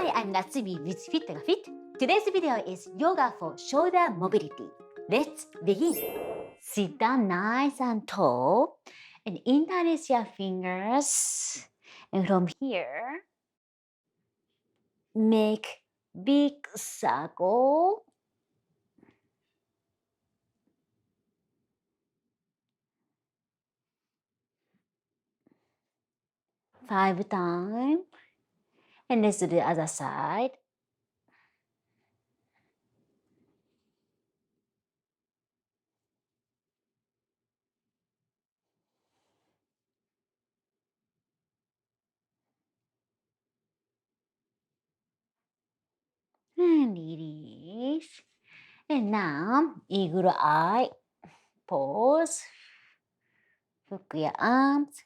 Hi, I'm Natsumi with fitYOGAfit. Today's video is yoga for shoulder mobility. Let's begin. Sit down nice and tall and interlace your fingers. And from here, make big circle. Five times. And let's do the other side. And release. And now, eagle eye pose. Hook your arms.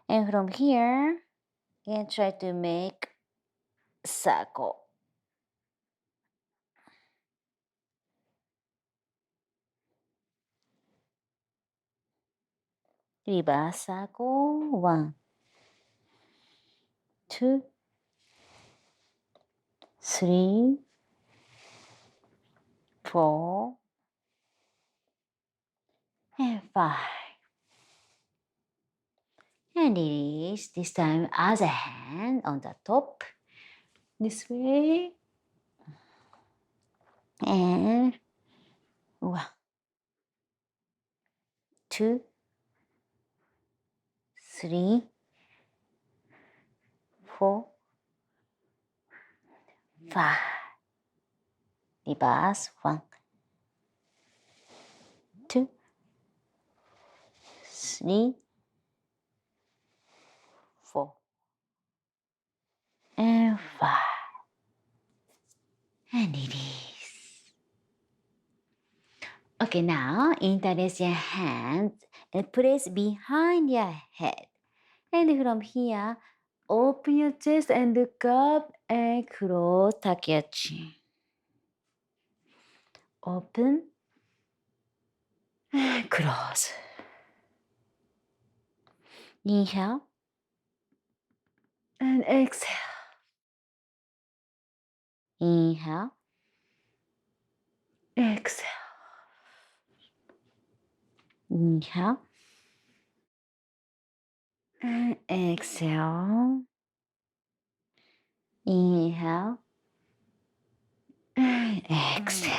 And from here, you can try to make circle. Reverse circle. 1, 2, 3, 4, and 5. And release. This time, other hand on the top. This way. And 1, 2, 3, 4, 5. Reverse. 1, 2, 3, 4, and 5. And release. Okay, now interlace your hands and place behind your head. And from here, open your chest and look up and close, tuck your chin. Open and close. Inhale and exhale. Inhale, exhale. Inhale and exhale. Inhale and exhale.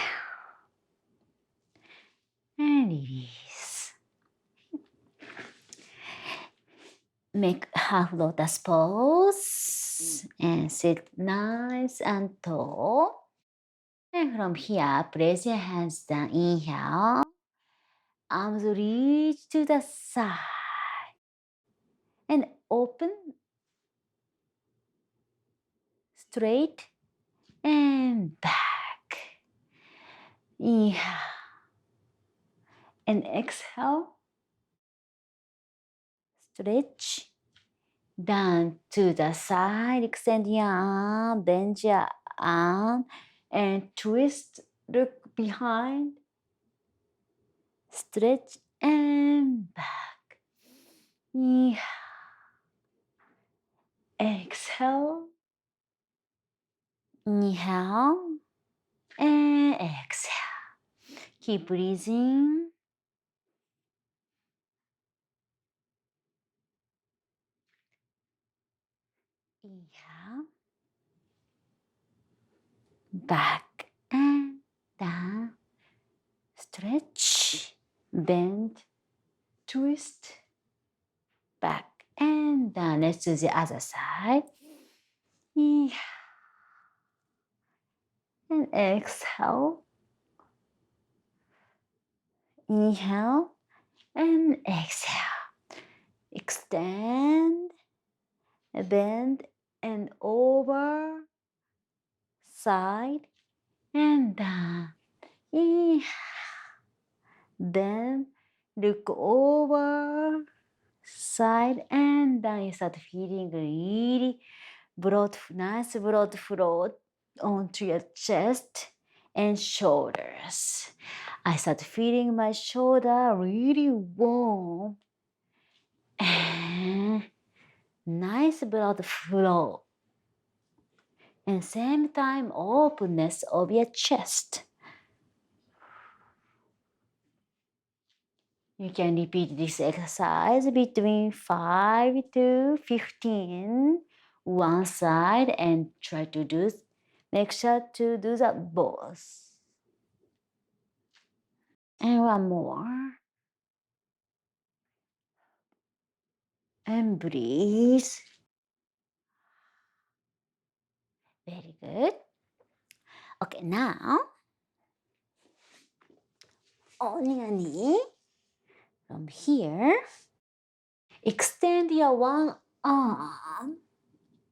And release. Make half lotus pose and sit nice and tall. And from here, place your hands down. Inhale. Arms reach to the side. And open. Straight and back. Inhale. And exhale. Stretch. Down to the side. Extend your arm. Bend your arm. And twist. Look behind. Stretch and back. Inhale. Exhale. Inhale. And exhale. Keep breathing. Inhale. Back and down. Stretch. Bend. Twist. Back and down. Let's do the other side. Inhale. And exhale. Inhale and exhale. Extend. Bend and over. Side and down. Inhale. Then look over. Side and down. You start feeling really nice blood flow onto your chest and shoulders. I start feeling my shoulder really warm and nice blood flow. and same time openness of your chest. You can repeat this exercise between 5 to 15 one side and try to do, make sure to do that both. And one more. And breathe. Very good. Okay, now on your knee from here, extend your one arm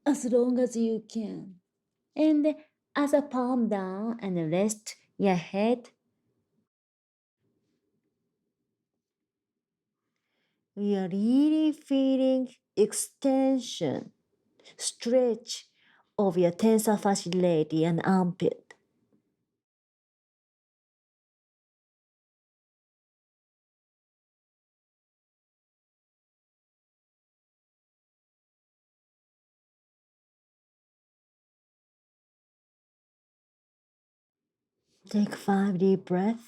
as long as you can. And as a palm down and rest your head. We are really feeling extension, stretch of your tensor fasciitis and armpit. Take 5 deep breaths.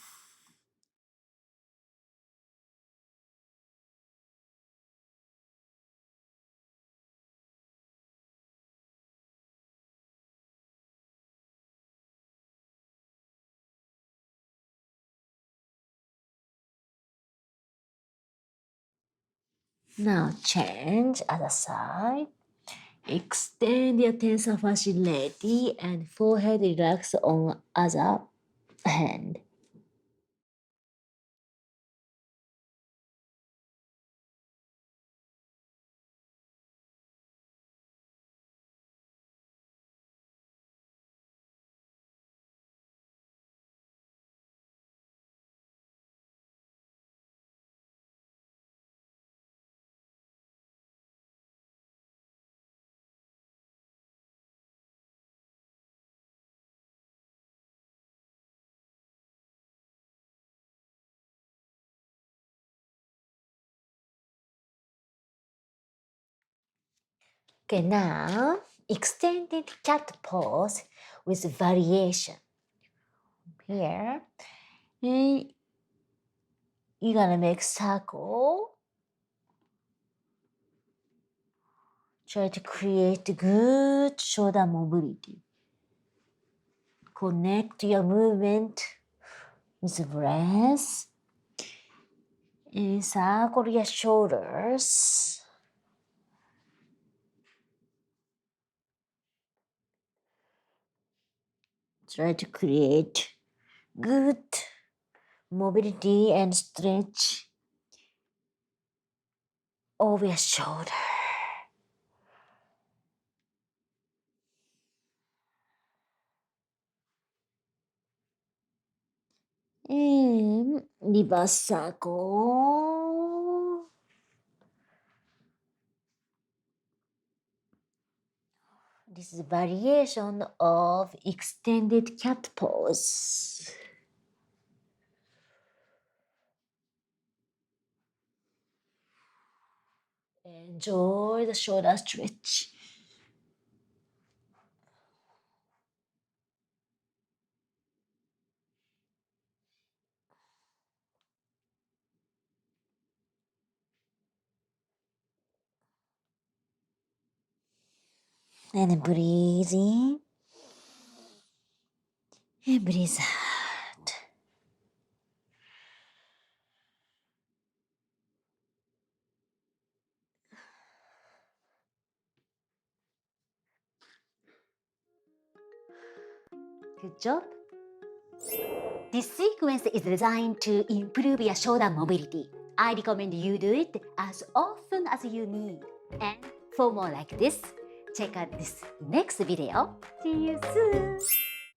Now change other side. Extend your tensor fasciitis and forehead relax on other hand. Okay, now extended cat pose with variation. Here, and you're gonna make circle. Try to create good shoulder mobility. Connect your movement with the breath and circle your shoulders. Try to create good mobility and stretch over your shoulder. And reverse circle. This is a variation of extended cat pose. Enjoy the shoulder stretch. And breathe in and breathe out. Good job. This sequence is designed to improve your shoulder mobility. I recommend you do it as often as you need. And for more like this, check out this next video. See you soon!